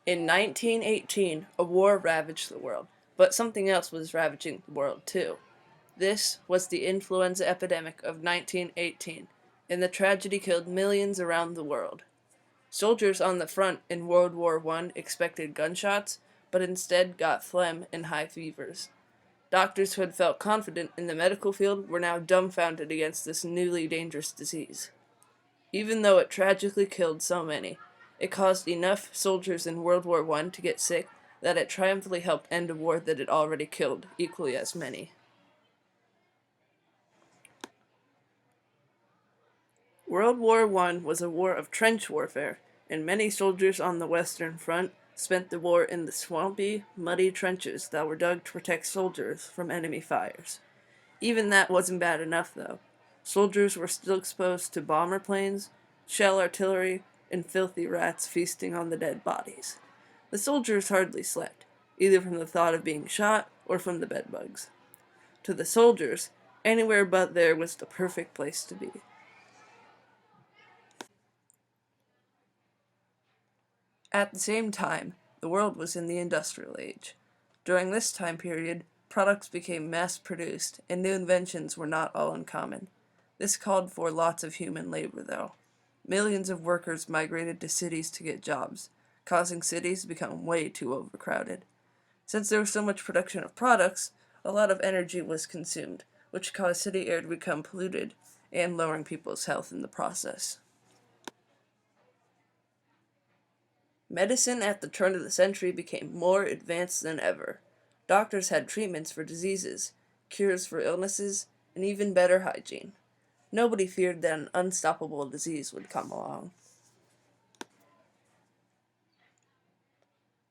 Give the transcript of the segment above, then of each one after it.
In 1918, a war ravaged the world, but something else was ravaging the world too. This was the influenza epidemic of 1918, and the tragedy killed millions around the world. Soldiers on the front in World War I expected gunshots, but instead got phlegm and high fevers. Doctors who had felt confident in the medical field were now dumbfounded against this newly dangerous disease. Even though it tragically killed so many, it caused enough soldiers in World War I to get sick that it triumphantly helped end a war that had already killed equally as many. World War I was a war of trench warfare, and many soldiers on the Western Front spent the war in the swampy, muddy trenches that were dug to protect soldiers from enemy fires. Even that wasn't bad enough, though. Soldiers were still exposed to bomber planes, shell artillery, and filthy rats feasting on the dead bodies. The soldiers hardly slept, either from the thought of being shot or from the bedbugs. To the soldiers, anywhere but there was the perfect place to be. At the same time, the world was in the industrial age. During this time period, products became mass-produced, and new inventions were not all uncommon. This called for lots of human labor, though. Millions of workers migrated to cities to get jobs, causing cities to become way too overcrowded. Since there was so much production of products, a lot of energy was consumed, which caused city air to become polluted, and lowering people's health in the process. Medicine at the turn of the century became more advanced than ever. Doctors had treatments for diseases, cures for illnesses, and even better hygiene. Nobody feared that an unstoppable disease would come along.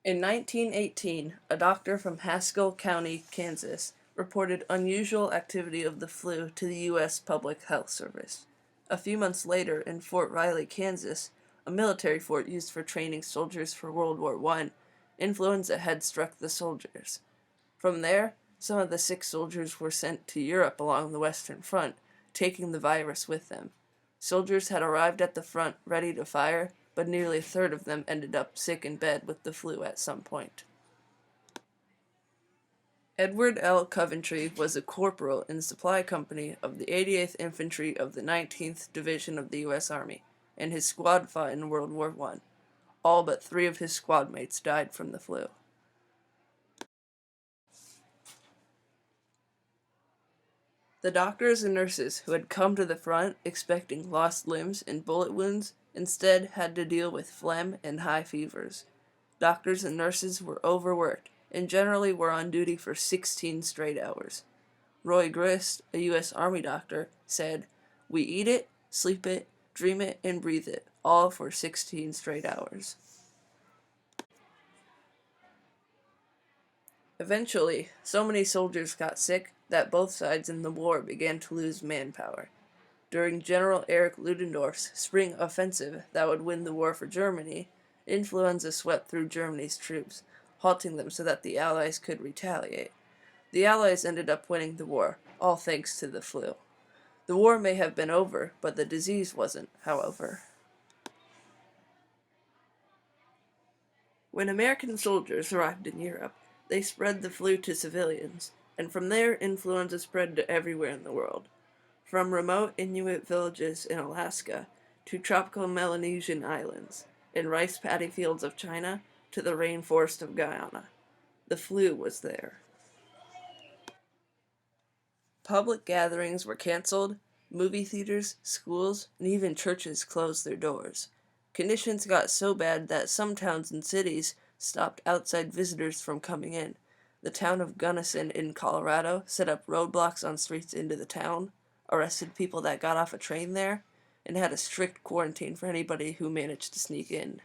In 1918, a doctor from Haskell County, Kansas, reported unusual activity of the flu to the U.S. Public Health Service. A few months later, in Fort Riley, Kansas, a military fort used for training soldiers for World War I, influenza had struck the soldiers. From there, some of the sick soldiers were sent to Europe along the Western Front, taking the virus with them. Soldiers had arrived at the front ready to fire, but nearly a third of them ended up sick in bed with the flu at some point. Edward L. Coventry was a corporal in the supply company of the 88th Infantry of the 19th Division of the U.S. Army, and his squad fought in World War I. All but 3 of his squad mates died from the flu. The doctors and nurses who had come to the front expecting lost limbs and bullet wounds instead had to deal with phlegm and high fevers. Doctors and nurses were overworked and generally were on duty for 16 straight hours. Roy Grist, a U.S. Army doctor, said, "We eat it, sleep it, dream it, and breathe it, all for 16 straight hours." Eventually, so many soldiers got sick that both sides in the war began to lose manpower. During General Erich Ludendorff's spring offensive that would win the war for Germany, influenza swept through Germany's troops, halting them so that the Allies could retaliate. The Allies ended up winning the war, all thanks to the flu. The war may have been over, but the disease wasn't, however. When American soldiers arrived in Europe, they spread the flu to civilians, and from there influenza spread to everywhere in the world. From remote Inuit villages in Alaska to tropical Melanesian islands, and rice paddy fields of China to the rainforest of Guyana. The flu was there. Public gatherings were canceled, movie theaters, schools, and even churches closed their doors. Conditions got so bad that some towns and cities stopped outside visitors from coming in. The town of Gunnison in Colorado set up roadblocks on streets into the town, arrested people that got off a train there, and had a strict quarantine for anybody who managed to sneak in.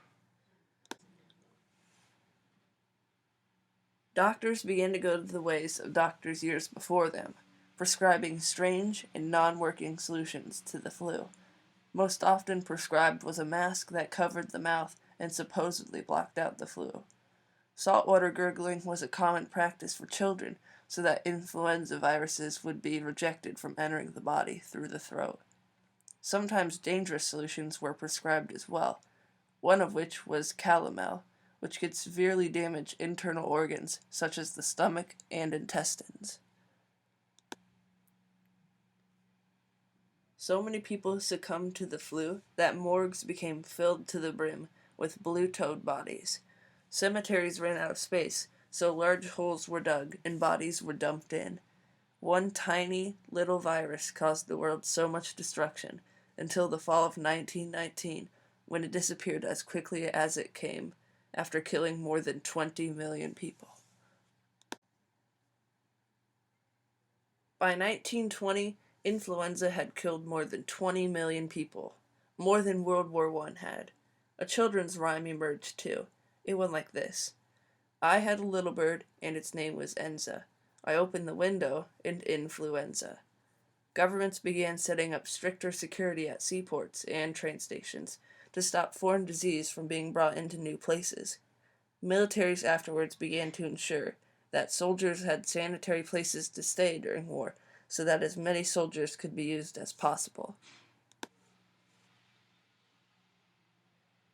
Doctors began to go to the ways of doctors years before them, prescribing strange and non-working solutions to the flu. Most often prescribed was a mask that covered the mouth and supposedly blocked out the flu. Saltwater gurgling was a common practice for children so that influenza viruses would be rejected from entering the body through the throat. Sometimes dangerous solutions were prescribed as well, one of which was calomel, which could severely damage internal organs such as the stomach and intestines. So many people succumbed to the flu that morgues became filled to the brim with blue-toed bodies. Cemeteries ran out of space, so large holes were dug and bodies were dumped in. One tiny little virus caused the world so much destruction until the fall of 1919, when it disappeared as quickly as it came, after killing more than 20 million people. By 1920, influenza had killed more than 20 million people, more than World War I had. A children's rhyme emerged too. It went like this. I had a little bird, and its name was Enza. I opened the window, and influenza. Governments began setting up stricter security at seaports and train stations to stop foreign disease from being brought into new places. Militaries afterwards began to ensure that soldiers had sanitary places to stay during war, so that as many soldiers could be used as possible.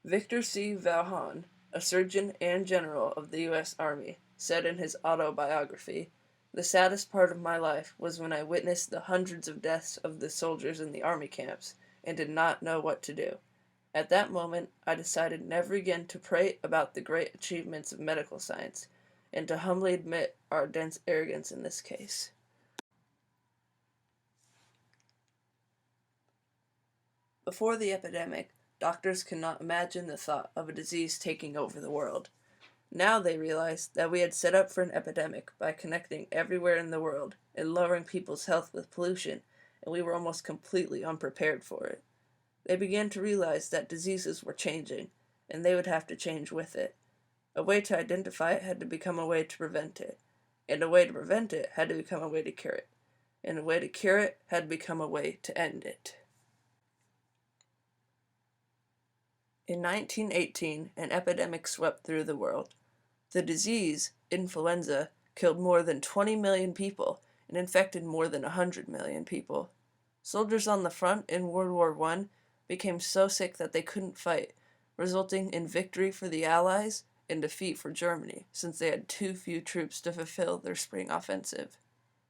Victor C. Valjean, a surgeon and general of the U.S. Army, said in his autobiography, "The saddest part of my life was when I witnessed the hundreds of deaths of the soldiers in the army camps and did not know what to do. At that moment, I decided never again to prate about the great achievements of medical science, and to humbly admit our dense arrogance in this case." Before the epidemic, doctors could not imagine the thought of a disease taking over the world. Now they realized that we had set up for an epidemic by connecting everywhere in the world and lowering people's health with pollution, and we were almost completely unprepared for it. They began to realize that diseases were changing, and they would have to change with it. A way to identify it had to become a way to prevent it, and a way to prevent it had to become a way to cure it, and a way to cure it had to become a way to end it. In 1918, an epidemic swept through the world. The disease, influenza, killed more than 20 million people and infected more than 100 million people. Soldiers on the front in World War I became so sick that they couldn't fight, resulting in victory for the Allies and defeat for Germany, since they had too few troops to fulfill their spring offensive.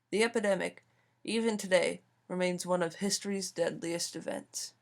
The epidemic, even today, remains one of history's deadliest events.